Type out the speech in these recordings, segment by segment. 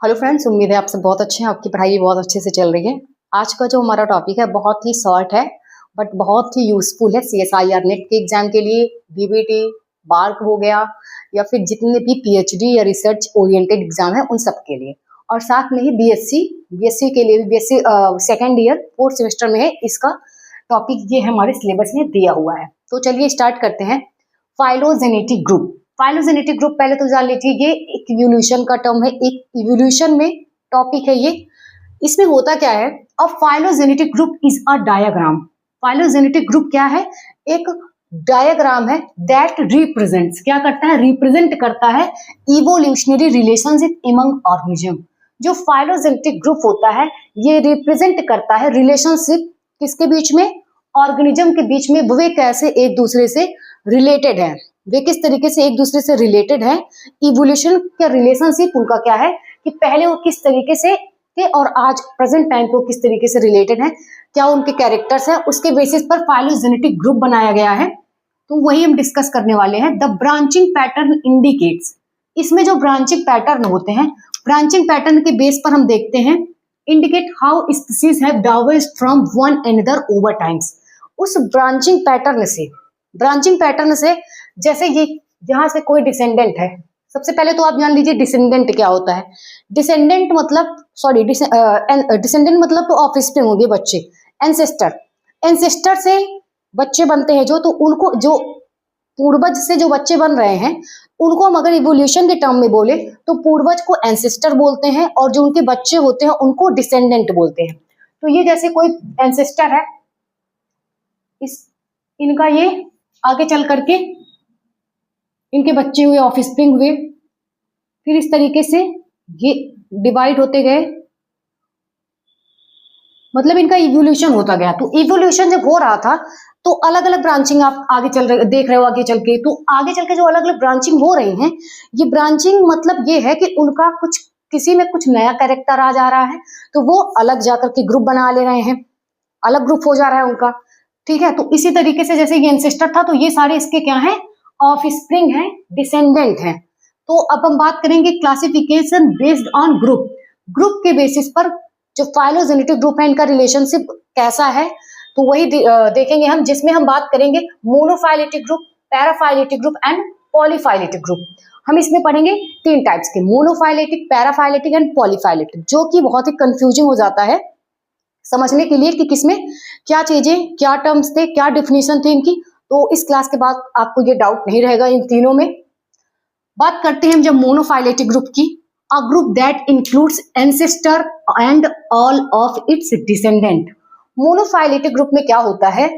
Hello friends, उम्मीद है आप सब बहुत अच्छे हैं, आपकी पढ़ाई भी बहुत अच्छे से चल रही है। आज का जो हमारा टॉपिक है बहुत ही शॉर्ट है बट बहुत ही यूजफुल है। सीएसआईआर नेट के एग्जाम के लिए, डीबीटी, बार्क हो गया या फिर जितने भी पीएचडी या रिसर्च ओरिएंटेड एग्जाम है उन सब के लिए, और साथ में ही बीएससी के लिए भी, BSc second year fourth semester में है। इसका टॉपिक ये हमारे सिलेबस में दिया हुआ है। तो चलिए स्टार्ट करते हैं। Phylogenetic group. फाइलोजेनेटिक ग्रुप पहले तो जान लीजिए, ये एक इवोल्यूशन का टर्म है, एक इवोल्यूशन में टॉपिक है ये। इसमें होता क्या है, a phylogenetic group is a diagram. Phylogenetic group क्या है? एक डायग्राम है दैट रिप्रेजेंट्स, क्या करता है? रिप्रेजेंट करता है इवोल्यूशनरी रिलेशनशिप अमंग ऑर्गेनिज्म। जो फाइलोजेनेटिक ग्रुप होता है ये रिप्रेजेंट करता है रिलेशनशिप किसके बीच में? ऑर्गेनिज्म के बीच में। वे कैसे एक दूसरे से रिलेटेड है, वे किस तरीके से एक दूसरे से रिलेटेड है। इवोल्यूशन का रिलेशनशिप उनका क्या है कि पहले वो किस तरीके से थे और आज प्रेजेंट टाइम को किस तरीके से रिलेटेड है, क्या उनके कैरेक्टर्स है, उसके बेसिस पर फाइलोजेनेटिक ग्रुप बनाया गया है। तो वही हम डिस्कस करने वाले हैं। The branching pattern indicates. इसमें जो ब्रांचिंग पैटर्न होते हैं, ब्रांचिंग पैटर्न के बेस पर हम देखते हैं indicate how species have diverged from one another over times. उस ब्रांचिंग पैटर्न से जैसे ये यहाँ से कोई डिसेंडेंट है, सबसे पहले तो आप जान लीजिए डिसेंडेंट क्या होता है। डिसेंडेंट मतलब डिसेंडेंट मतलब तो ऑफस्प्रिंग होंगे बच्चे, एंसेस्टर से बच्चे बनते हैं जो, तो उनको जो पूर्वज से जो बच्चे बन रहे हैं उनको हम अगर इवोल्यूशन के टर्म में बोले तो पूर्वज को एंसेस्टर बोलते हैं और जो उनके बच्चे होते हैं उनको डिसेंडेंट बोलते हैं। तो ये जैसे कोई एंसेस्टर है, इनका ये आगे चल करके इनके बच्चे हुए, ऑफस्प्रिंग हुए, फिर इस तरीके से ये डिवाइड होते गए, मतलब इनका इवोल्यूशन होता गया। तो इवोल्यूशन जब हो रहा था तो अलग अलग ब्रांचिंग आप आगे चल रहे देख रहे हो, आगे चल के तो आगे चल के जो अलग अलग ब्रांचिंग हो रही हैं, ये ब्रांचिंग मतलब ये है कि उनका कुछ किसी में कुछ नया कैरेक्टर आ जा रहा है तो वो अलग जाकर के ग्रुप बना ले रहे हैं, अलग ग्रुप हो जा रहा है उनका। ठीक है, तो इसी तरीके से जैसे ये एंसेस्टर था तो ये सारे इसके क्या है? ऑफस्प्रिंग है, डिसेंडेंट है। तो अब हम बात करेंगे classification based on group. Group के बेसिस पर जो फाइलोजेनेटिक ग्रुप है इनका रिलेशनशिप कैसा है, तो वही देखेंगे हम, जिसमें हम बात करेंगे monophyletic group, paraphyletic group and polyphyletic group. हम इसमें पढ़ेंगे तीन टाइप्स के, मोनोफाइलेटिक, पैराफाइलेटिक एंड पॉलीफाइलेटिक, जो कि बहुत ही कंफ्यूजिंग हो जाता है समझने के लिए कि किसमें क्या चीजें, क्या टर्म्स थे, क्या डिफिनेशन थी इनकी। तो इस क्लास के बाद आपको ये डाउट नहीं रहेगा इन तीनों में। बात करते हैं हम जब मोनोफाइलेटिक ग्रुप की, a group that includes ancestor and all of its descendant. Monophyletic group में क्या होता है?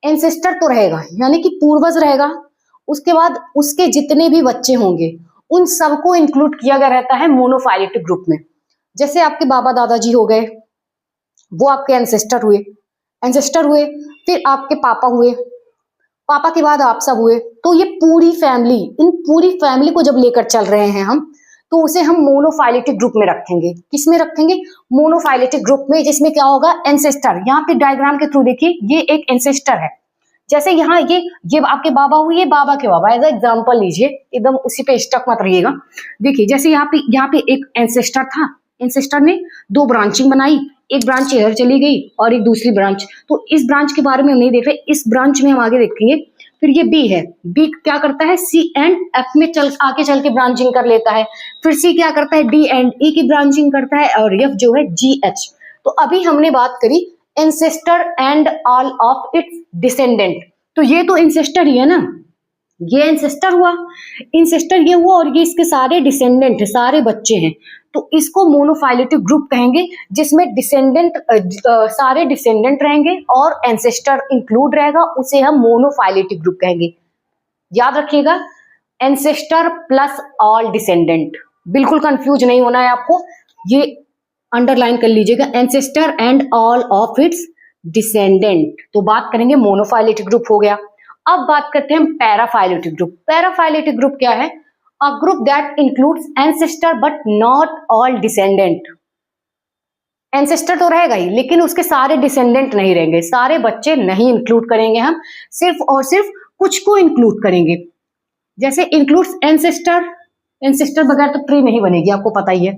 एंसेस्टर तो रहेगा यानी कि पूर्वज रहेगा, उसके बाद उसके जितने भी बच्चे होंगे उन सबको इंक्लूड किया गया रहता है मोनोफाइलेटिक ग्रुप में। जैसे आपके बाबा दादाजी हो गए, वो आपके एंसेस्टर हुए, फिर आपके पापा हुए, पापा के बाद आप सब हुए। तो ये पूरी फैमिली, इन पूरी फैमिली को जब लेकर चल रहे हैं हम, तो उसे हम मोनोफाइलेटिक ग्रुप में रखेंगे। किस में रखेंगे? मोनोफाइलेटिक ग्रुप में, जिसमें क्या होगा? एंसेस्टर। यहाँ पे डायग्राम के थ्रू देखिए, ये एक एंसेस्टर है। जैसे यहाँ ये आपके बाबा हुए, ये बाबा के बाबा, एज एग्जाम्पल लीजिए, एकदम उसी पे स्टक मत रहिएगा। देखिए जैसे यहाँ पे एक एंसेस्टर था, एंसेस्टर ने दो ब्रांचिंग बनाई, एक ब्रांच इधर चली गई और एक दूसरी ब्रांच। तो इस ब्रांच के बारे में हम नहीं देख रहे, इस ब्रांच में हम आगे देखेंगे। फिर ये बी है, बी क्या करता है? सी एंड एफ में आगे चल के ब्रांचिंग कर लेता है। फिर सी क्या करता है? डी एंड ई की ब्रांचिंग करता है, और एफ जो है जी एच। तो अभी हमने बात करी ancestor and all of its descendant, तो ये तो एंसेस्टर ही है ना, ये एंसेस्टर हुआ, इंसेस्टर ये हुआ, और ये इसके सारे डिसेंडेंट है, सारे बच्चे हैं। तो इसको मोनोफाइलेटिक ग्रुप कहेंगे, जिसमें डिसेंडेंट सारे डिसेंडेंट रहेंगे और एंसेस्टर इंक्लूड रहेगा, उसे हम मोनोफाइलेटिक ग्रुप कहेंगे। याद रखिएगा, एंसेस्टर प्लस ऑल डिसेंडेंट, बिल्कुल कंफ्यूज नहीं होना है आपको, ये अंडरलाइन कर लीजिएगा, ancestor and all of its descendant. तो बात करेंगे मोनोफाइलेटिक ग्रुप हो गया। अब बात करते हैं पैराफाइलेटिक ग्रुप। पैराफाइलेटिक ग्रुप क्या है? A group that includes ancestor but not all descendant. Ancestor तो रहेगा ही, लेकिन उसके सारे डिसेंडेंट नहीं रहेंगे, सारे बच्चे नहीं इंक्लूड करेंगे हम, सिर्फ और सिर्फ कुछ को इंक्लूड करेंगे। जैसे इंक्लूड्स एंसेस्टर, एंसेस्टर बगैर तो ट्री नहीं बनेगी, आपको पता ही है।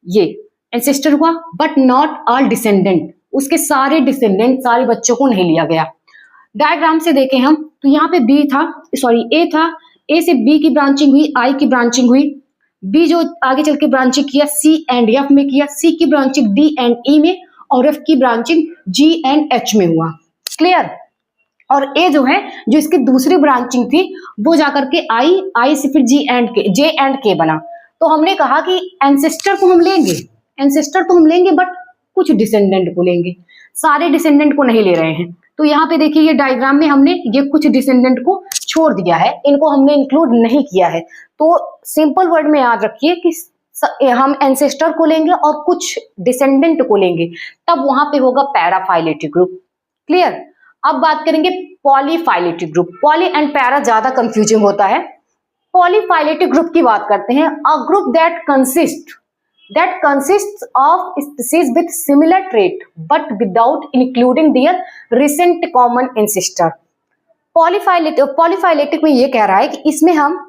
ये एंसेस्टर हुआ, बट नॉट ऑल डिसेंडेंट, उसके सारे डिसेंडेंट, सारे बच्चों को नहीं लिया गया। डायग्राम से देखें हम तो यहाँ पे बी था, सॉरी ए था, ए से बी की ब्रांचिंग हुई, आई की ब्रांचिंग हुई, बी जो आगे चल के ब्रांचिंग किया सी एंड एफ में किया, सी की ब्रांचिंग डी एंड ई में, और एफ की ब्रांचिंग जी एंड एच में हुआ। क्लियर। और ए जो है, जो इसकी दूसरी ब्रांचिंग थी, वो जाकर के आई से फिर जे एंड के बना। तो हमने कहा कि एंसेस्टर को हम लेंगे, एंसेस्टर तो हम लेंगे बट कुछ डिसेंडेंट को लेंगे, सारे डिसेंडेंट को नहीं ले रहे हैं। तो यहाँ पे देखिए ये डायग्राम में हमने ये कुछ डिसेंडेंट को छोड़ दिया है, इनको हमने इंक्लूड नहीं किया है। तो सिंपल वर्ड में याद रखिए कि हम एंसेस्टर को लेंगे और कुछ डिसेंडेंट को लेंगे, तब वहां पे होगा पैराफाइलेटिक ग्रुप। क्लियर। अब बात करेंगे polyphyletic group. Poly and para ज्यादा कंफ्यूजिंग होता है। पॉलीफाइलेटिक ग्रुप की बात करते हैं। A group that consists of species with similar trait but without including their recent common ancestor। Polyphyletic में ये कह रहा है कि इसमें हम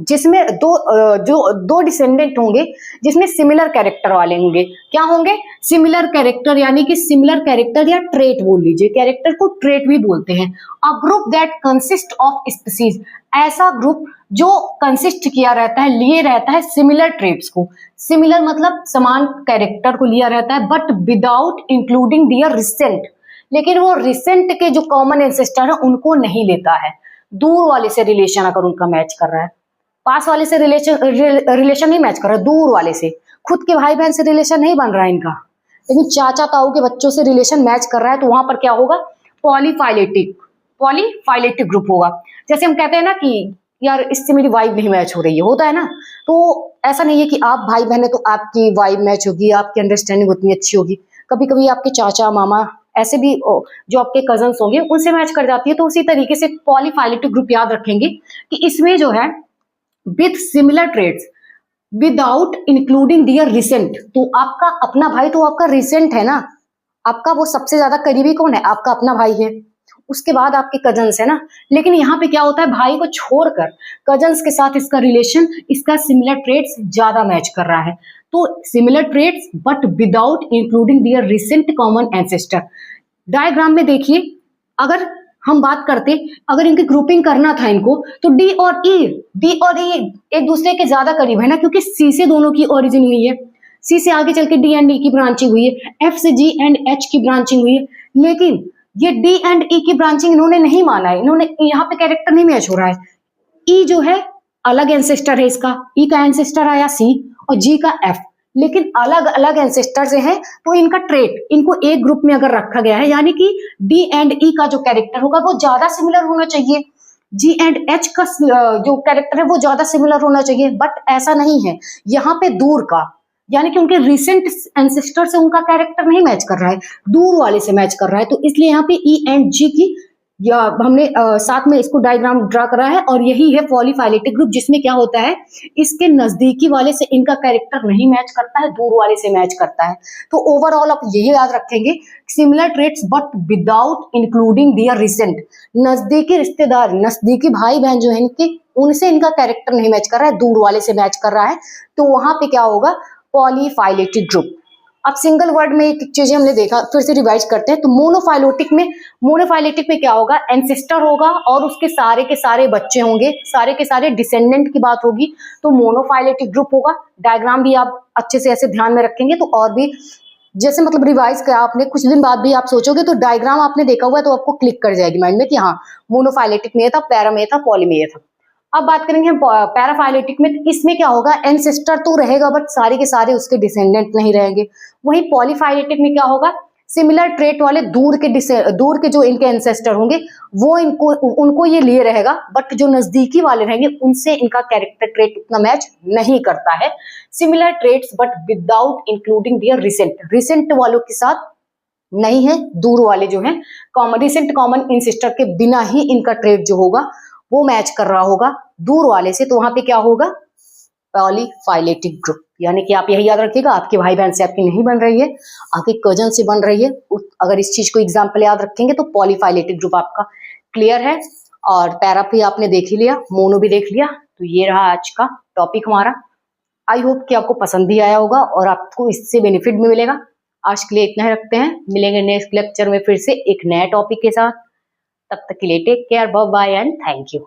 जिसमें दो डिसेंडेंट होंगे जिसमें सिमिलर कैरेक्टर वाले होंगे। क्या होंगे? सिमिलर कैरेक्टर, यानी कि सिमिलर कैरेक्टर या ट्रेट बोल लीजिए, कैरेक्टर को ट्रेट भी बोलते हैं। A group that consist of species, ऐसा ग्रुप जो कंसिस्ट किया रहता है, लिए रहता है सिमिलर ट्रेट्स को। सिमिलर मतलब समान कैरेक्टर को लिया रहता है, but without including their recent, लेकिन वो रिसेंट के जो कॉमन एंसेस्टर है उनको नहीं लेता है। दूर वाले से रिलेशन अगर उनका मैच कर रहा है, पास वाले से रिलेशन नहीं मैच कर रहा, दूर वाले से, खुद के भाई बहन से रिलेशन नहीं बन रहा है इनका, लेकिन चाचा ताऊ के बच्चों से रिलेशन मैच कर रहा है, तो वहां पर क्या होगा? पॉलीफाइलेटिक ग्रुप होगा। जैसे हम कहते हैं ना कि यार इससे मेरी वाइब नहीं मैच हो रही है, होता है ना। तो ऐसा नहीं है कि आप भाई बहन है तो आपकी वाइब मैच होगी, आपकी अंडरस्टैंडिंग उतनी अच्छी होगी। कभी कभी आपके चाचा मामा ऐसे भी जो आपके कजन्स होंगे उनसे मैच कर जाती है। तो उसी तरीके से पॉलीफाइलेटिक ग्रुप याद रखेंगे कि इसमें जो है with similar traits without including their recent, तो आपका अपना भाई तो आपका रिसेंट है ना, आपका वो सबसे ज्यादा करीबी कौन है? आपका अपना भाई है, उसके बाद आपके कजन्स है ना। लेकिन यहाँ पे क्या होता है, भाई को छोड़कर कजन्स के साथ इसका रिलेशन, इसका सिमिलर ट्रेड्स ज्यादा मैच कर रहा है। तो similar traits but without including their recent common ancestor. Diagram में देखिए, अगर हम बात करते, अगर इनकी ग्रुपिंग करना था इनको, तो डी और ई एक दूसरे के ज्यादा करीब है ना, क्योंकि सी से दोनों की ओरिजिन हुई है, सी से आगे चल के डी एंड ई की ब्रांचिंग हुई है, एफ से जी एंड एच की ब्रांचिंग हुई है। लेकिन ये डी एंड ई की ब्रांचिंग इन्होंने नहीं माना है, इन्होंने यहाँ पे कैरेक्टर नहीं मैच हो रहा है। ई जो है अलग एंसेस्टर है, इसका ई का एंसेस्टर आया सी और जी का एफ, लेकिन अलग अलग एंसेस्टर से हैं, तो इनका ट्रेट, इनको एक ग्रुप में अगर रखा गया है, यानी कि डी एंड ई का जो कैरेक्टर होगा वो ज्यादा सिमिलर होना चाहिए, जी एंड एच का जो कैरेक्टर है वो ज्यादा सिमिलर होना चाहिए, बट ऐसा नहीं है। यहाँ पे दूर का, यानी कि उनके रिसेंट एंसेस्टर से उनका कैरेक्टर नहीं मैच कर रहा है, दूर वाले से मैच कर रहा है। तो इसलिए यहाँ पे ई एंड जी की या हमने साथ में इसको डायग्राम ड्रा करा है, और यही है पॉलीफाइलेटिक ग्रुप, जिसमें क्या होता है, इसके नजदीकी वाले से इनका कैरेक्टर नहीं मैच करता है, दूर वाले से मैच करता है। तो ओवरऑल आप यही याद रखेंगे, similar traits but without including their recent. नजदीकी रिश्तेदार, नजदीकी भाई बहन जो है इनके, उनसे इनका कैरेक्टर नहीं मैच कर रहा है, दूर वाले से मैच कर रहा है, तो वहां पे क्या होगा? Polyphyletic group. अब सिंगल वर्ड में एक चीजें हमने देखा, फिर से रिवाइज करते हैं। तो मोनोफाइलेटिक में क्या होगा? एंसेस्टर होगा और उसके सारे के सारे बच्चे होंगे, सारे के सारे डिसेंडेंट की बात होगी, तो मोनोफाइलेटिक ग्रुप होगा। डायग्राम भी आप अच्छे से ऐसे ध्यान में रखेंगे तो और भी, जैसे मतलब रिवाइज किया आपने, कुछ दिन बाद भी आप सोचोगे तो डायग्राम आपने देखा हुआ है तो आपको क्लिक कर जाएगी माइंड में कि हाँ मोनोफाइलेटिक में था, पैरा में था, पॉली में था। अब बात करेंगे हम पैराफाइलेटिक में, तो इसमें क्या होगा? एंसेस्टर तो रहेगा बट सारे के सारे उसके डिसेंडेंट नहीं रहेंगे। वहीं पॉलीफाइलेटिक में क्या होगा? सिमिलर ट्रेट वाले दूर के जो इनके एंसेस्टर होंगे वो उनको ये लिए रहेगा, बट जो नजदीकी वाले रहेंगे उनसे इनका कैरेक्टर ट्रेट उतना मैच नहीं करता है। Similar traits but without including their recent वालों के साथ नहीं है, दूर वाले जो है रिसेंट कॉमन एंसेस्टर के बिना ही इनका ट्रेट जो होगा वो मैच कर रहा होगा दूर वाले से, तो वहां पे क्या होगा? Polyphyletic group. यानी कि आप यही याद रखिएगा, आपके भाई बहन से आपकी नहीं बन रही है, आपके कजन से बन रही है, अगर इस चीज को एग्जाम्पल याद रखेंगे तो पॉलीफाइलेटिक ग्रुप आपका क्लियर है। और पैरा भी आपने देख ही लिया, मोनो भी देख लिया, तो ये रहा आज का टॉपिक हमारा। आई होप कि आपको पसंद भी आया होगा और आपको इससे बेनिफिट भी मिलेगा। आज के लिए इतना ही रखते हैं, मिलेंगे नेक्स्ट लेक्चर में फिर से एक नया टॉपिक के साथ। तब तक के लिए take care, bye bye and thank you.